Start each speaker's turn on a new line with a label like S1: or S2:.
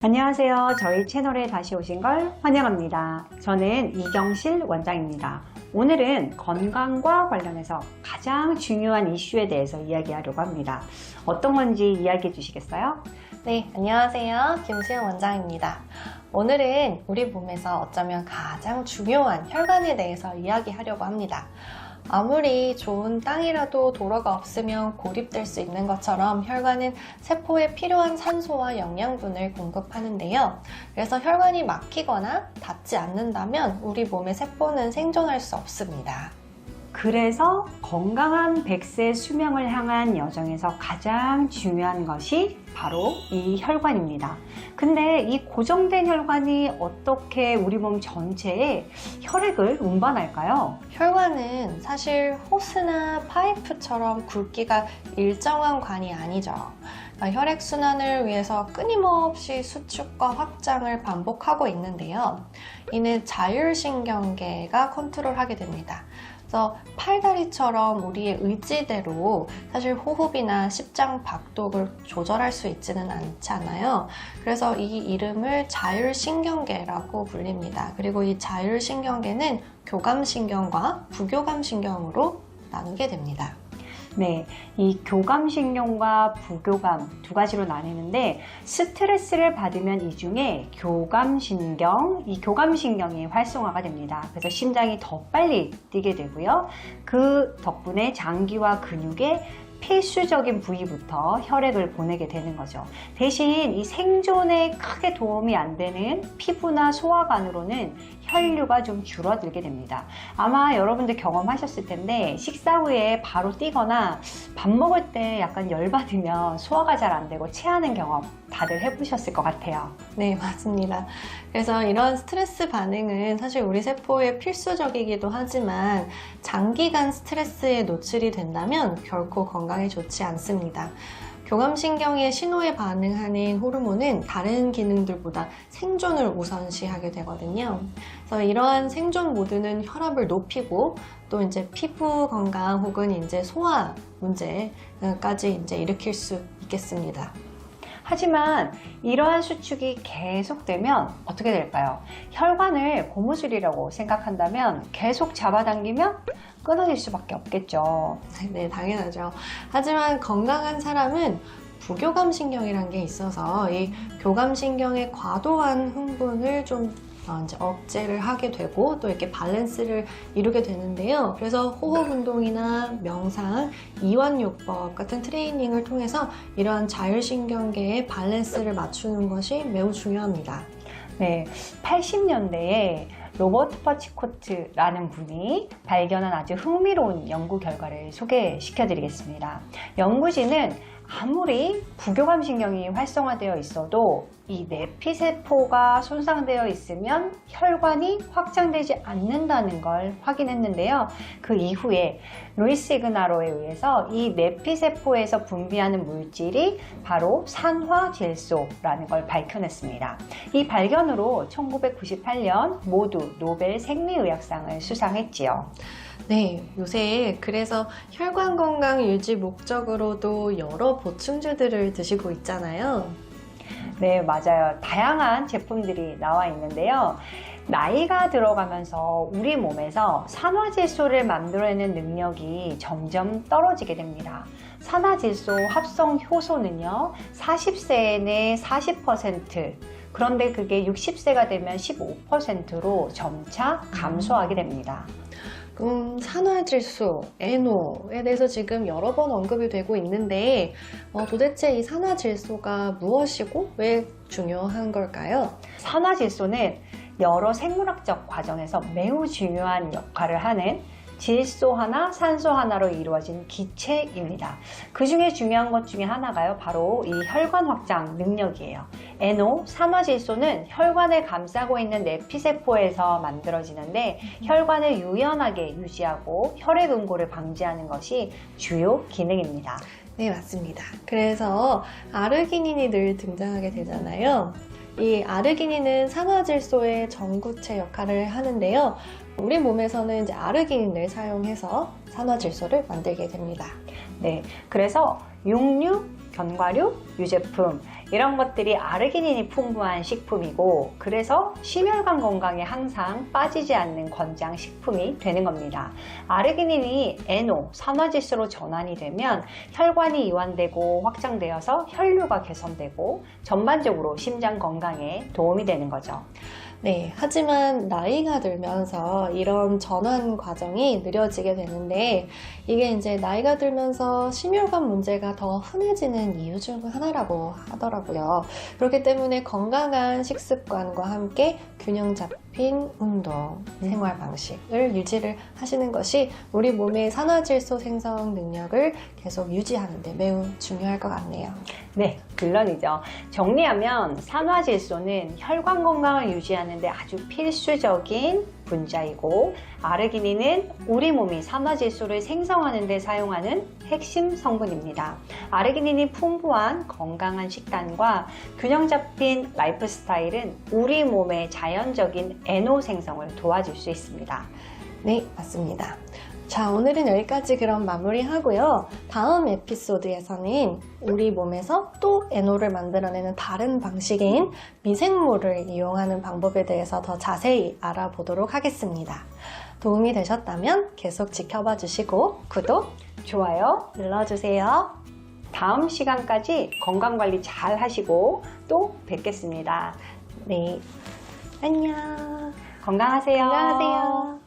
S1: 안녕하세요. 저희 채널에 다시 오신 걸 환영합니다. 저는 이경실 원장입니다. 오늘은 건강과 관련해서 가장 중요한 이슈에 대해서 이야기하려고 합니다. 어떤 건지 이야기해 주시겠어요?
S2: 네, 안녕하세요. 김수영 원장입니다. 오늘은 우리 몸에서 어쩌면 가장 중요한 혈관에 대해서 이야기하려고 합니다. 아무리 좋은 땅이라도 도로가 없으면 고립될 수 있는 것처럼 혈관은 세포에 필요한 산소와 영양분을 공급하는데요. 그래서 혈관이 막히거나 닿지 않는다면 우리 몸의 세포는 생존할 수 없습니다.
S1: 그래서 건강한 100세 수명을 향한 여정에서 가장 중요한 것이 바로 이 혈관입니다. 근데 이 고정된 혈관이 어떻게 우리 몸 전체에 혈액을 운반할까요?
S2: 혈관은 사실 호스나 파이프처럼 굵기가 일정한 관이 아니죠. 그러니까 혈액순환을 위해서 끊임없이 수축과 확장을 반복하고 있는데요. 이는 자율신경계가 컨트롤하게 됩니다. 그래서 팔다리처럼 우리의 의지대로 사실 호흡이나 십장 박동을 조절할 수 있지는 않잖아요. 그래서 이 이름을 자율신경계라고 불립니다. 그리고 이 자율신경계는 교감신경과 부교감신경으로 나누게 됩니다.
S1: 네, 이 교감신경과 부교감 두 가지로 나뉘는데 스트레스를 받으면 이 중에 이 교감신경이 활성화가 됩니다. 그래서 심장이 더 빨리 뛰게 되고요. 그 덕분에 장기와 근육에 필수적인 부위부터 혈액을 보내게 되는 거죠. 대신 이 생존에 크게 도움이 안 되는 피부나 소화관으로는 혈류가 좀 줄어들게 됩니다. 아마 여러분들 경험하셨을 텐데 식사 후에 바로 뛰거나 밥 먹을 때 약간 열받으면 소화가 잘 안 되고 체하는 경험 다들 해보셨을 것 같아요.
S2: 네, 맞습니다. 그래서 이런 스트레스 반응은 사실 우리 세포에 필수적이기도 하지만 장기간 스트레스에 노출이 된다면 결코 건강에 좋지 않습니다. 교감신경의 신호에 반응하는 호르몬은 다른 기능들보다 생존을 우선시하게 되거든요. 그래서 이러한 생존 모드는 혈압을 높이고 또 이제 피부 건강 혹은 이제 소화 문제까지 이제 일으킬 수 있겠습니다.
S1: 하지만 이러한 수축이 계속되면 어떻게 될까요? 혈관을 고무줄이라고 생각한다면 계속 잡아당기면 끊어질 수밖에 없겠죠.
S2: 네, 당연하죠. 하지만 건강한 사람은 부교감신경이라는 게 있어서 이 교감신경의 과도한 흥분을 좀 이제 억제를 하게 되고 또 이렇게 밸런스를 이루게 되는데요. 그래서 호흡 운동이나 명상, 이완요법 같은 트레이닝을 통해서 이러한 자율신경계의 밸런스를 맞추는 것이 매우 중요합니다.
S1: 네, 80년대에 로버트 퍼치코트라는 분이 발견한 아주 흥미로운 연구 결과를 소개시켜 드리겠습니다. 연구진은 아무리 부교감신경이 활성화되어 있어도 이 내피세포가 손상되어 있으면 혈관이 확장되지 않는다는 걸 확인했는데요. 그 이후에 루이스 이그나로에 의해서 이 내피세포에서 분비하는 물질이 바로 산화질소라는 걸 밝혀냈습니다. 이 발견으로 1998년 모두 노벨 생리의학상을 수상했지요.
S2: 네, 요새 그래서 혈관 건강 유지 목적으로도 여러 보충제들을 드시고 있잖아요.
S1: 네, 맞아요. 다양한 제품들이 나와 있는데요. 나이가 들어가면서 우리 몸에서 산화질소를 만들어내는 능력이 점점 떨어지게 됩니다. 산화질소 합성 효소는요, 40세에는 40%, 그런데 그게 60세가 되면 15%로 점차 감소하게 됩니다.
S2: 산화질소, NO에 대해서 지금 여러 번 언급이 되고 있는데 도대체 이 산화질소가 무엇이고 왜 중요한 걸까요?
S1: 산화질소는 여러 생물학적 과정에서 매우 중요한 역할을 하는 질소 하나, 산소 하나로 이루어진 기체입니다. 그 중에 중요한 것 중에 하나가요, 바로 이 혈관 확장 능력이에요. NO, 산화질소는 혈관을 감싸고 있는 내피세포에서 만들어지는데 혈관을 유연하게 유지하고 혈액 응고를 방지하는 것이 주요 기능입니다.
S2: 네, 맞습니다. 그래서 아르기닌이 늘 등장하게 되잖아요. 이 아르기닌은 산화질소의 전구체 역할을 하는데요. 우리 몸에서는 이제 아르기닌을 사용해서 산화질소를 만들게 됩니다.
S1: 네, 그래서 육류, 견과류, 유제품 이런 것들이 아르기닌이 풍부한 식품이고 그래서 심혈관 건강에 항상 빠지지 않는 권장 식품이 되는 겁니다. 아르기닌이 NO, 산화질소로 전환이 되면 혈관이 이완되고 확장되어서 혈류가 개선되고 전반적으로 심장 건강에 도움이 되는 거죠.
S2: 네, 하지만 나이가 들면서 이런 전환 과정이 느려지게 되는데 이게 이제 나이가 들면서 심혈관 문제가 더 흔해지는 이유 중 하나라고 하더라고요. 그렇기 때문에 건강한 식습관과 함께 균형 잡힌 운동, 생활 방식을 유지를 하시는 것이 우리 몸의 산화질소 생성 능력을 계속 유지하는 데 매우 중요할 것 같네요.
S1: 네, 물론이죠. 정리하면 산화질소는 혈관 건강을 유지하는 데 아주 필수적인 분자이고 아르기닌은 우리 몸이 산화질소를 생성하는 데 사용하는 핵심 성분입니다. 아르기닌이 풍부한 건강한 식단과 균형 잡힌 라이프 스타일은 우리 몸의 자연적인 NO 생성을 도와줄 수 있습니다.
S2: 네, 맞습니다. 자, 오늘은 여기까지 그럼 마무리하고요. 다음 에피소드에서는 우리 몸에서 또 NO를 만들어내는 다른 방식인 미생물을 이용하는 방법에 대해서 더 자세히 알아보도록 하겠습니다. 도움이 되셨다면 계속 지켜봐 주시고 구독,
S1: 좋아요
S2: 눌러주세요.
S1: 다음 시간까지 건강관리 잘 하시고 또 뵙겠습니다.
S2: 네, 안녕.
S1: 건강하세요.
S2: 건강하세요.